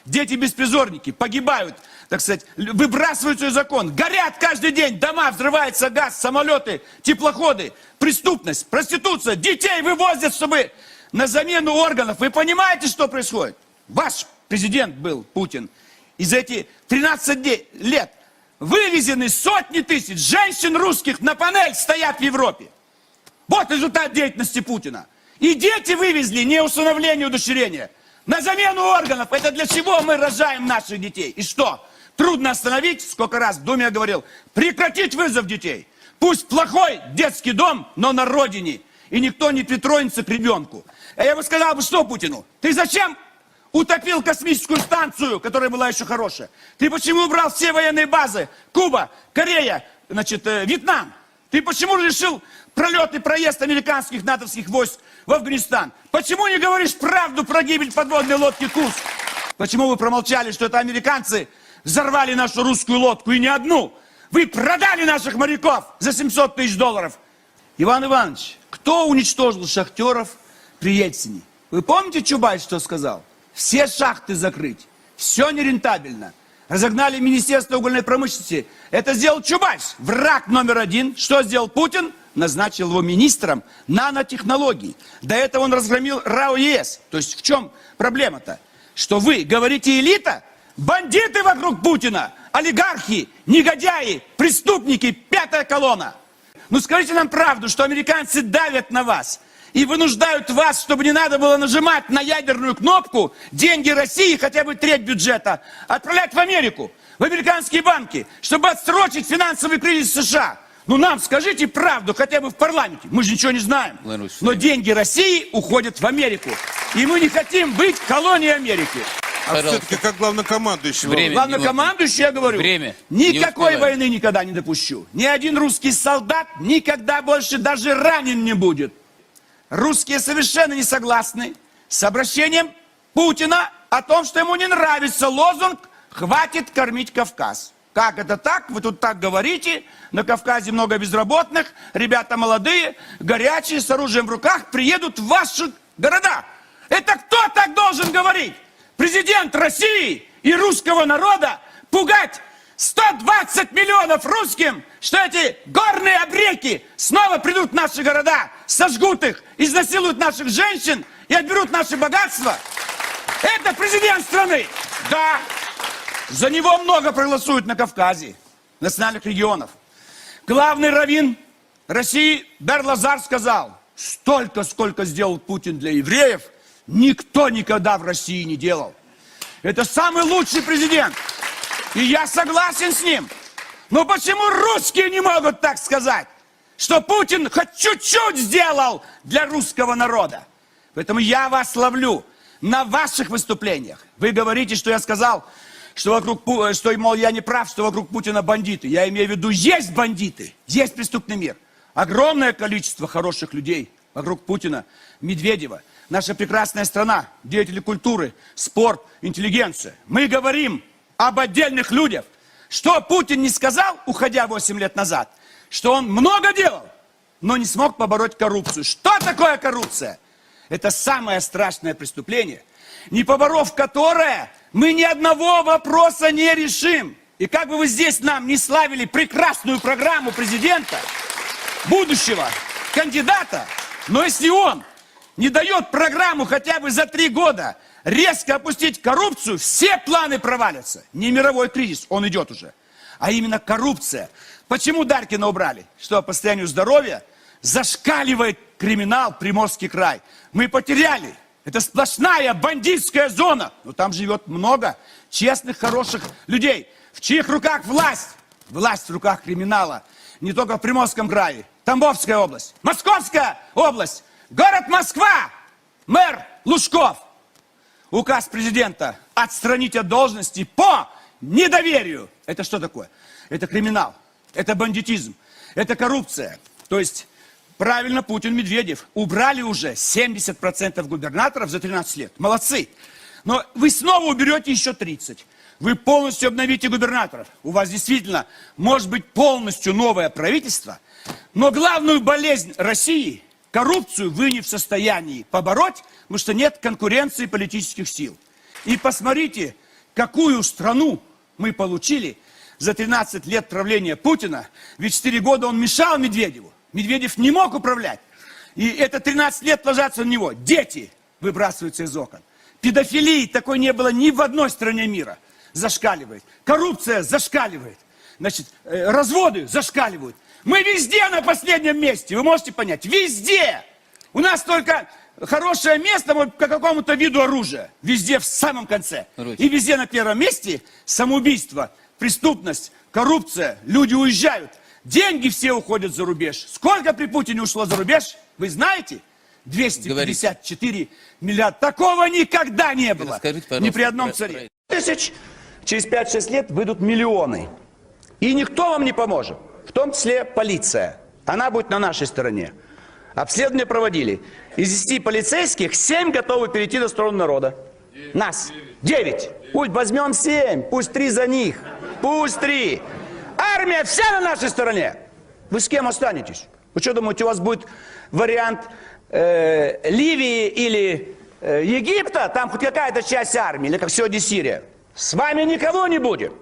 дети-беспризорники погибают, так сказать, выбрасываются из закон, горят каждый день, дома, взрывается газ, самолеты, теплоходы, преступность, проституция, детей вывозят, чтобы на замену органов. Вы понимаете, что происходит? Ваш президент был, Путин, и за эти 13 лет вывезены сотни тысяч женщин русских на панель стоят в Европе. Вот результат деятельности Путина. И дети вывезли не усыновление, удочерение. На замену органов. Это для чего мы рожаем наших детей? И что? Трудно остановить, сколько раз в Думе я говорил, прекратить вызов детей. Пусть плохой детский дом, но на родине. И никто не притронется к ребенку. А я бы сказал, что Путину? Ты зачем утопил космическую станцию, которая была еще хорошая? Ты почему убрал все военные базы? Куба, Корея, значит, Вьетнам. Ты почему решил пролет и проезд американских натовских войск в Афганистан? Почему не говоришь правду про гибель подводной лодки «Курск»? Почему вы промолчали, что это американцы взорвали нашу русскую лодку, и не одну? Вы продали наших моряков за 700 тысяч долларов. Иван Иванович, кто уничтожил шахтеров при Ельцине? Вы помните, Чубайс что сказал? Все шахты закрыть, все нерентабельно. Разогнали Министерство угольной промышленности. Это сделал Чубайс, враг номер один. Что сделал Путин? Назначил его министром нанотехнологий. До этого он разгромил РАО ЕС. То есть в чем проблема-то? Что вы говорите элита? Бандиты вокруг Путина, олигархи, негодяи, преступники, пятая колонна. Ну скажите нам правду, что американцы давят на вас и вынуждают вас, чтобы не надо было нажимать на ядерную кнопку, деньги России, хотя бы треть бюджета, отправлять в Америку, в американские банки, чтобы отсрочить финансовый кризис США. Ну нам скажите правду, хотя бы в парламенте. Мы же ничего не знаем. Но деньги России уходят в Америку. И мы не хотим быть колонией Америки. А все-таки как главнокомандующий. Главнокомандующий, я говорю, никакой войны никогда не допущу. Ни один русский солдат никогда больше даже ранен не будет. Русские совершенно не согласны с обращением Путина о том, что ему не нравится лозунг «Хватит кормить Кавказ». Как это так? Вы тут так говорите. На Кавказе много безработных, ребята молодые, горячие, с оружием в руках, приедут в ваши города. Это кто так должен говорить? Президент России и русского народа пугать 120 миллионов русским, что эти горные обреки снова придут в наши города, сожгут их, изнасилуют наших женщин и отберут наши богатства. Это президент страны. Да. За него много проголосуют на Кавказе, национальных регионов. Главный раввин России Бер-Лазар сказал, столько, сколько сделал Путин для евреев, никто никогда в России не делал. Это самый лучший президент. И я согласен с ним. Но почему русские не могут так сказать? Что Путин хоть чуть-чуть сделал для русского народа. Поэтому я вас ловлю на ваших выступлениях. Вы говорите, что я сказал, что мол, я не прав, что вокруг Путина бандиты. Я имею в виду, есть бандиты, есть преступный мир. Огромное количество хороших людей вокруг Путина, Медведева. Наша прекрасная страна, деятели культуры, спорт, интеллигенция. Мы говорим об отдельных людях. Что Путин не сказал, уходя 8 лет назад? Что он много делал, но не смог побороть коррупцию. Что такое коррупция? Это самое страшное преступление, не поборов которое мы ни одного вопроса не решим. И как бы вы здесь нам не славили прекрасную программу президента, будущего кандидата, но если он не дает программу хотя бы за 3 года резко опустить коррупцию, все планы провалятся. Не мировой кризис, он идет уже, а именно коррупция. Почему Дарькина убрали? Что по состоянию здоровья зашкаливает криминал, Приморский край. Мы потеряли. Это сплошная бандитская зона. Но там живет много честных, хороших людей. В чьих руках власть? Власть в руках криминала. Не только в Приморском крае. Тамбовская область, Московская область, город Москва, мэр Лужков. Указ президента отстранить от должности по недоверию. Это что такое? Это криминал, это бандитизм, это коррупция. То есть, правильно, Путин, Медведев убрали уже 70% губернаторов за 13 лет. Молодцы. Но вы снова уберете еще 30. Вы полностью обновите губернаторов. У вас действительно может быть полностью новое правительство. Но главную болезнь России, коррупцию, вы не в состоянии побороть, потому что нет конкуренции политических сил. И посмотрите, какую страну мы получили за 13 лет правления Путина, ведь 4 года он мешал Медведеву. Медведев не мог управлять. И это 13 лет ложатся на него. Дети выбрасываются из окон. Педофилии такой не было ни в одной стране мира. Зашкаливает. Коррупция зашкаливает. Значит, разводы зашкаливают. Мы везде на последнем месте. Вы можете понять? Везде. У нас только хорошее место по какому-то виду оружия. Везде в самом конце. И везде на первом месте самоубийство, преступность, коррупция. Люди уезжают. Деньги все уходят за рубеж. Сколько при Путине ушло за рубеж? Вы знаете? 254 миллиарда. Такого никогда не было. Ни при одном царе. Тысяч. Через 5-6 лет выйдут миллионы. И никто вам не поможет. В том числе полиция. Она будет на нашей стороне. Обследование проводили. Из 10 полицейских 7 готовы перейти на сторону народа. Нас. 9. Пусть возьмем 7. Пусть 3 за них. Пусть 3. Армия вся на нашей стороне. Вы с кем останетесь? Вы что думаете, у вас будет вариант Ливии или Египта? Там хоть какая-то часть армии, или как сегодня Сирия. С вами никого не будет.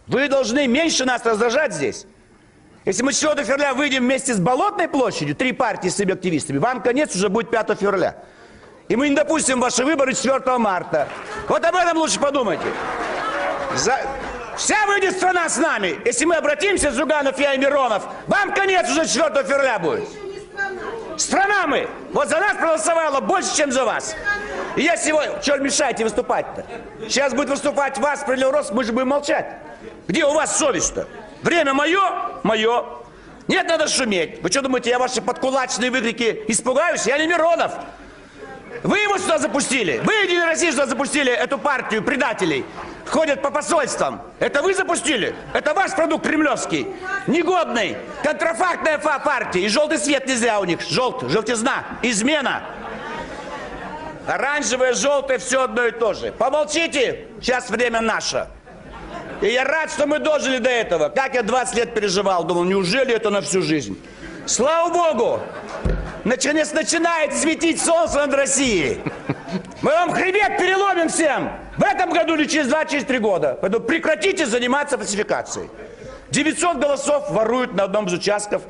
Вы должны меньше нас раздражать здесь. Если мы 4 февраля выйдем вместе с Болотной площадью, 3 партии с своими активистами, вам конец уже будет 5 февраля. И мы не допустим ваши выборы 4 марта. Вот об этом лучше подумайте. Вся выйдет страна с нами. Если мы обратимся, Зюганов, я и Миронов, вам конец уже 4 февраля будет. Страна мы. Вот за нас проголосовало больше, чем за вас. И я сегодня... Чего мешаете выступать-то? Сейчас будет выступать вас, Справедливый рост, мы же будем молчать. Где у вас совесть-то? Время мое? Мое. Нет, надо шуметь. Вы что думаете, я ваши подкулачные выкрики испугаюсь? Я не Миронов. Вы его сюда запустили. Вы, Единая Россия, сюда запустили эту партию предателей. Ходят по посольствам. Это вы запустили? Это ваш продукт кремлевский. Негодный. Контрафактная партия. И желтый свет нельзя у них. Желтизна. Измена. Оранжевое, желтое, все одно и то же. Помолчите. Сейчас время наше. И я рад, что мы дожили до этого. Как я 20 лет переживал. Думал, неужели это на всю жизнь? Слава Богу. Наконец начинает светить солнце над Россией. Мы вам хребет переломим всем. В этом году или через 2, через 3 года. Поэтому прекратите заниматься фальсификацией. 900 голосов воруют на одном из участков.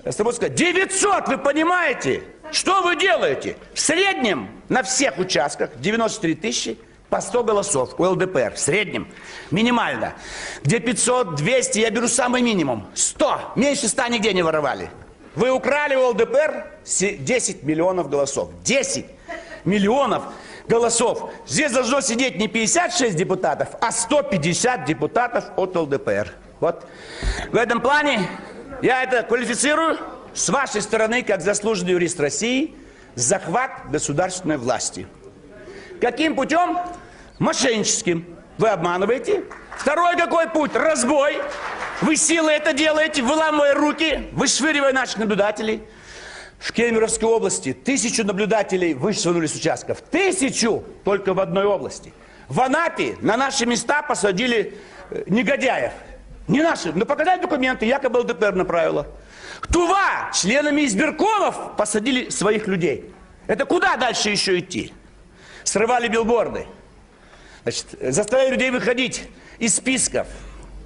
900, вы понимаете? Что вы делаете? В среднем на всех участках 93 тысячи по 100 голосов у ЛДПР. В среднем. Минимально. Где 500, 200, я беру самый минимум. 100. Меньше 100 нигде не воровали. Вы украли у ЛДПР 10 миллионов голосов. 10 миллионов голосов. Здесь должно сидеть не 56 депутатов, а 150 депутатов от ЛДПР. Вот. В этом плане я это квалифицирую с вашей стороны, как заслуженный юрист России, захват государственной власти. Каким путем? Мошенническим. Вы обманываете. Второй какой путь? Разбой. Вы силой это делаете, выламывая руки, вышвыривая наших наблюдателей. В Кемеровской области 1000 наблюдателей вышвырнули с участков. 1000 только в одной области. В Анапе на наши места посадили негодяев. Не наши, но показали документы, якобы ЛДПР направила. Тува членами избиркомов посадили своих людей. Это куда дальше еще идти? Срывали билборды. Значит, заставляли людей выходить из списков.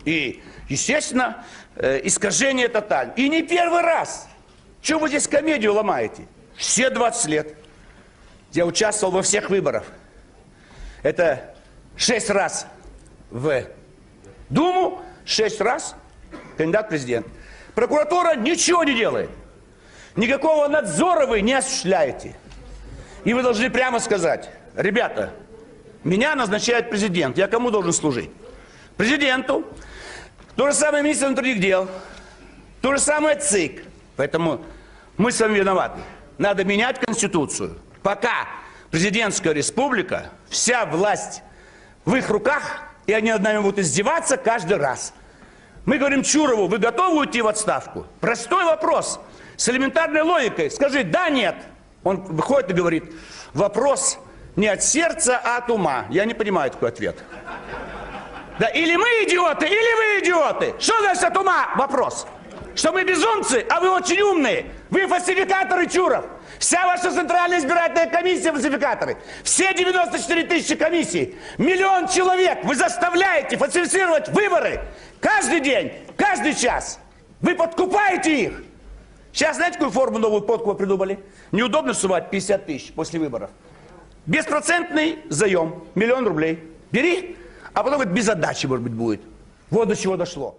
И, естественно, искажение тотальное. И не первый раз. Чего вы здесь комедию ломаете? Все 20 лет. Я участвовал во всех выборах. Это 6 раз в Думу, 6 раз кандидат в президент. Прокуратура ничего не делает. Никакого надзора вы не осуществляете. И вы должны прямо сказать: ребята, меня назначает президент. Я кому должен служить? Президенту. То же самое министр внутренних дел. То же самое ЦИК. Поэтому мы с вами виноваты. Надо менять Конституцию. Пока президентская республика, вся власть в их руках, и они над нами будут издеваться каждый раз. Мы говорим Чурову: вы готовы уйти в отставку? Простой вопрос. С элементарной логикой. Скажи да, нет. Он выходит и говорит: вопрос не от сердца, а от ума. Я не понимаю такой ответ. Да, или мы идиоты, или вы идиоты. Что значит от ума? Вопрос. Что мы безумцы, а вы очень умные. Вы фальсификаторы, Чуров. Вся ваша центральная избирательная комиссия, фальсификаторы, все 94 тысячи комиссий, 1 000 000 человек вы заставляете фальсифицировать выборы каждый день, каждый час. Вы подкупаете их. Сейчас знаете, какую форму новую подкупа придумали? Неудобно сувать 50 тысяч после выборов. Беспроцентный заем, 1 000 000 рублей. Бери, а потом говорит, без отдачи, может быть, будет. Вот до чего дошло.